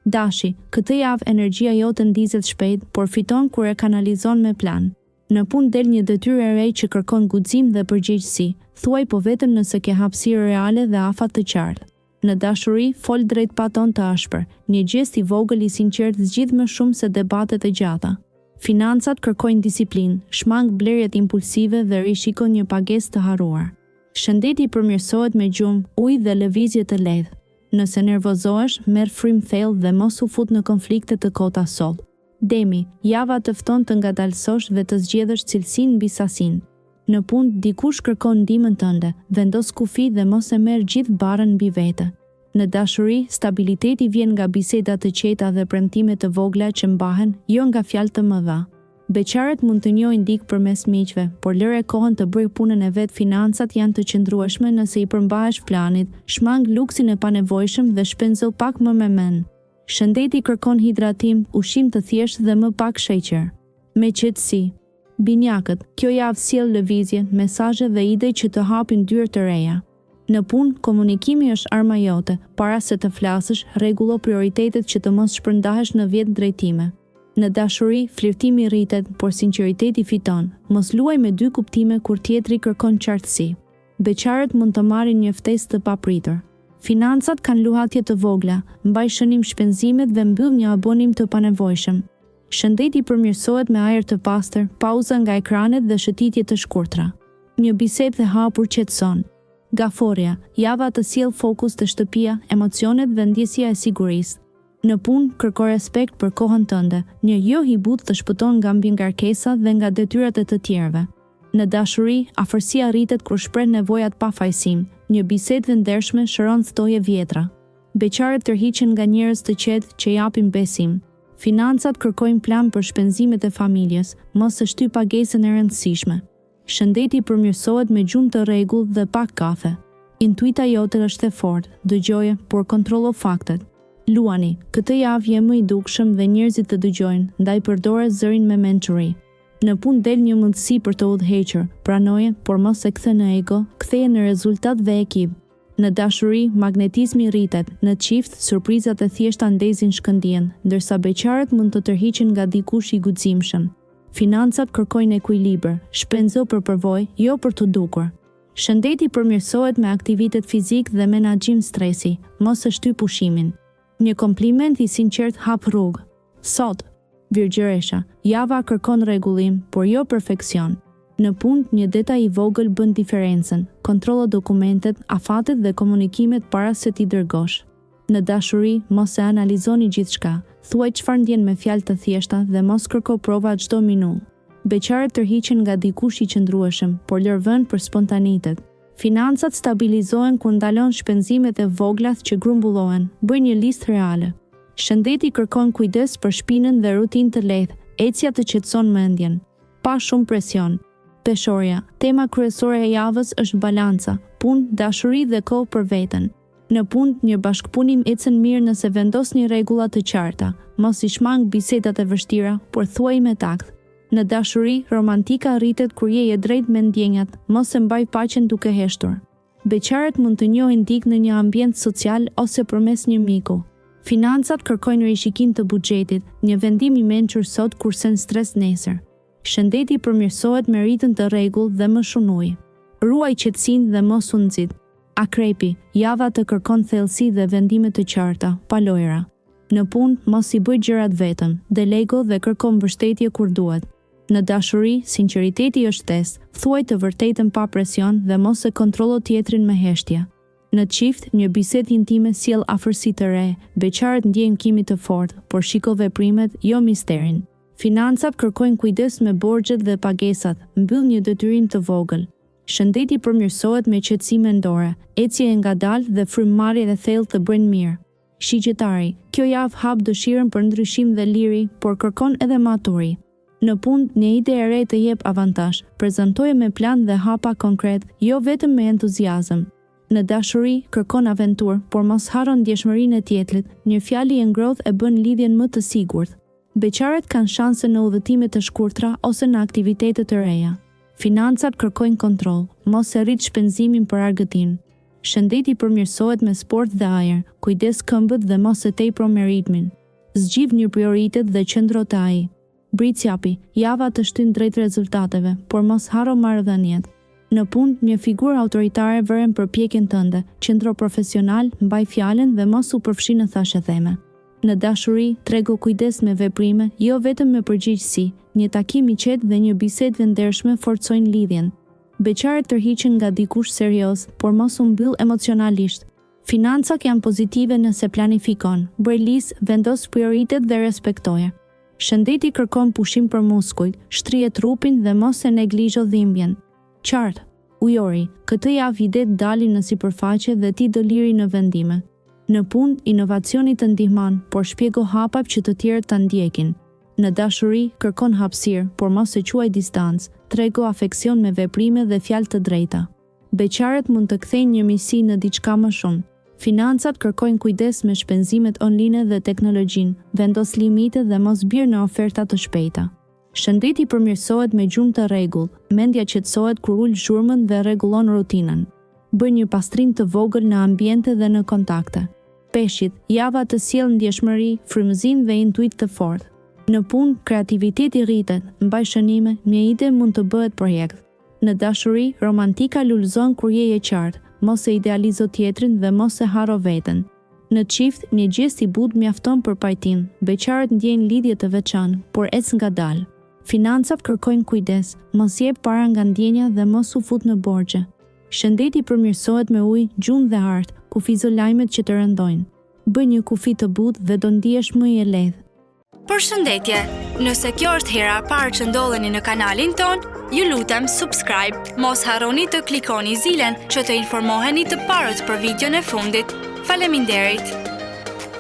Dashi, këtë javë energjia jote ndizet shpejt, por fiton kur e kanalizon me plan. Në punë del një detyrë e re që kërkon guxim dhe përgjegjësi, thuaj po vetëm nëse ke hapësirë reale dhe afat të qartë. Në dashuri, fol drejt pa ton të ashpër, një gjest i vogël i sinqert zgjidh më shumë se debatet e gjata. Financat kërkojnë disiplinë, shmang blerjet impulsive dhe rishiko një pagesë të harruar. Shëndeti përmirësohet me gjumë, ujë dhe lëvizje të lehtë. Nëse nervozohesh, merr frym thellë dhe mos u fut në konflikte të kota soll. Demi, java të fton të ngadalësosh dhe të zgjedhësh cilësinë mbi sasinë. Në punë, dikush kërkon ndihmën tënde, vendos kufi dhe mos e merr gjithë barën mbi vete. Në dashuri, stabiliteti vjen nga biseda të qeta dhe premtime të vogla që mbahen, jo nga fjalë të mëdha. Beqarët mund të njohin dikë përmes miqve, por lëre kohën të bëjë punën e vet. Financat janë të qëndrueshme nëse i përmbahesh planit, shmang luksin e panevojshëm dhe shpenzo pak më me mend. Shëndeti kërkon hidratim, ushqim të thjeshtë dhe më pak sheqer. Me qetësi. Binjakët, kjo javë sjell lëvizje, mesazhe dhe ide që të hapin dyrë të reja. Në punë, komunikimi është arma jote, para se të flasësh, rregullo prioritetet që të mos shpërndahesh në 10 drejtime. Në dashuri, flirtimi rritet, por sinqeriteti fiton. Mos luaj me dy kuptime kur tjetri kërkon qartësi. Beqarët mund të marrin një ftesë të papritur. Financat kanë luhatje të vogla, mbaj shënim shpenzimet dhe mbyll një abonim të panevojshëm. Shëndeti përmirësohet me ajër të pastër, pauza nga ekranet dhe shëtitje të shkurtra. Një bisedë e hapur qetëson. Gaforja, java të sjell fokus të shtëpia, emocionet dhe ndjesja e sigurisë. Në punë, kërko respekt për kohën tënde, një jo hibut të shpëton nga mbi ngarkesa dhe nga detyrat e të tjerëve. Në dashuri, afërsia rritet kur shpreh nevojat pa fajsim, një bisedë e ndershme shëron ftoje vjetra. Beqarët tërhiqen nga njerëz të qetë që japin besim. Financat kërkojnë plan për shpenzimet e familjes, mos e shty pagesën e rëndësishme. Shëndeti përmirësohet me gjumë të rregullt dhe pak kafe. Intuita jote është e fortë, dëgjoje, por kontrollo faktet. Luani, këtë javë je më i dukshëm dhe njerëzit të dëgjojnë, ndaj përdore zërin me mençuri. Në punë del një mundësi për të udhëhequr, pranoje, por mos e kthe në ego, ktheje në rezultat dhe ekip. Në dashuri, magnetizmi rritet, në çift, surprizat e thjeshta ndezin shkëndijën, ndërsa beqarët mund të tërhiqen nga dikush i guximshëm. Financat kërkojnë ekuilibër, shpenzo për përvojë, jo për të dukur. Shëndeti përmirësohet me aktivitet fizik dhe menaxhim stresi, mos e shty pushimin. Një kompliment i sinqert hap rrugë. Sot, Virgjëresha, java kërkon rregullim, por jo perfeksion. Në punë, një detaj i vogël bën diferencën. Kontrollo dokumentet, afatet dhe komunikimet para se t'i dërgosh. Në dashuri, mos e analizoni gjithçka. Thuaj çfarë ndjen me fjalë të thjeshta dhe mos kërko prova çdo minutë. Beqarët tërhiqen nga dikush i qëndrueshëm, por lër vend për spontanitet. Financat stabilizohen kur ndalon shpenzimet e vogla që grumbullohen, bëj një listë reale. Shëndeti kërkon kujdes për shpinën dhe rutinë të lehtë, ecja të qetëson mendjen, pa shumë presion. Peshorja, tema kryesore e javës është balanca, punë, dashuri dhe kohë për veten. Në punë, një bashkëpunim ecën mirë nëse vendosni rregulla të qarta, mos i shmang bisedat e vështira, por thuaj me takt. Në dashuri, romantika rritet kur je drejt me ndjenjat, mos e mbaj paqen duke heshtur. Beqarët mund të njohin dikë në një ambient social ose përmes një miku. Financat kërkojnë rishikim të buxhetit, një vendim i mençur sot kurse në stres nesër. Shëndeti përmirësohet me ritëm të rregullt dhe më shumë ujë. Ruaj qetësinë dhe mos u nxit. Akrepi, java të kërkon thellësi dhe vendime të qarta, pa lojra. Në punë, mos i bëj gjërat vetëm, delego dhe kërko mbështetje kur duhet. Në dashuri, sinqeriteti është test, thuaj të vërtetën pa presion dhe mos e kontrollo tjetrin me heshtje. Në çift, një bisedë intime sjell afërsi të re, beqarët ndjejnë kimi të fortë, por shiko veprimet, jo misterin. Financat kërkojnë kujdes me borxhet dhe pagesat, mbyll një detyrim të vogël. Shëndeti përmirësohet me qetësi mendore, ecje e ngadalë dhe frymëmarrje e thellë të bëjnë mirë. Shigjetari, kjo javë hap dëshirën për ndryshim dhe liri, por kërkon edhe maturi. Në punë, një ide e re të jep avantazh, prezantoje me plan dhe hapa konkret, jo vetëm me entuziazëm. Në dashuri, kërkon aventurë, por mos harro ndjeshmërinë e tjetrit, një fjalë e ngrohtë e bën lidhjen më të sigurt. Beqarët kanë shanse në udhëtime të shkurtra ose në aktivitete të reja. Financat kërkojnë kontroll, mos e rrit shpenzimin për argëtim. Shëndeti përmirësohet me sport dhe ajër, kujdes këmbët dhe mos së tepër me ritmin. Zgjidh një prioritet dhe qëndro te ai. Britsjapi, java të shtyn drejt rezultateve, por mos harro marrëdhëniet. Në punë, një figurë autoritare vëren përpjekjen tënde, qëndro profesional, mbaj fjalën dhe mos u përfshi në thashëtheme. Në dashuri, trego kujdes me veprime, jo vetëm me përgjegjësi. Një takim i qetë dhe një bisedë e ndershme forcojnë lidhjen. Beqarët tërhiqen nga dikush serioz, por mos u mbyll emocionalisht. Financat janë pozitive nëse planifikon. Brelis, vendos prioritet dhe respektoje. Shëndeti kërkon pushim për muskujt, shtrije trupin dhe mos e neglizho dhimbjen. Qartë, ujori, këtë javë idet dalin në sipërfaqe dhe ti do liri në vendime. Në punë, inovacioni të ndihmon, por shpjego hapap që të tjerët ta ndjekin. Në dashuri, kërkon hapësirë, por mos e quaj distancë, trego afeksion me veprime dhe fjalë të drejta. Beqarët mund të kthejnë një misi në diçka më shumë. Financat kërkojnë kujdes me shpenzimet online dhe teknologjinë, vendos limite dhe mos bir në oferta të shpejta. Shëndeti përmirësohet me gjumë të rregull, mendja qetësohet kur ul zhurmën dhe rregullon rutinën. Bëj një pastrim të vogël në ambiente dhe në kontakte. Peshqit, java të sjellë ndjeshmëri, frymëzim dhe intuit të fortë. Në punë, kreativiteti rritet, mbaj shënime, një ide mund të bëhet projekt. Në dashuri, romantika lulëzon kur je e qartë, mos e idealizo tjetrin dhe mos e harro veten. Në çift, një gjest i butë mjafton për pajtim. Beqarët ndjejnë lidhje të veçantë, por ec ngadalë. Financat kërkojnë kujdes, mos jep para nga ndjenja dhe mos u fut në borxhe. Shëndeti përmirësohet me ujë, gjumë dhe hartë, kufizo lajmet që të rëndojnë. Bëj një kufi të butë dhe do ndihesh më i lehtë. Përshëndetje, nëse kjo është hera e parë që ndodheni në kanalin ton, ju lutem subscribe, mos harroni të klikoni zilen që të informoheni të parët për videon e fundit. Faleminderit!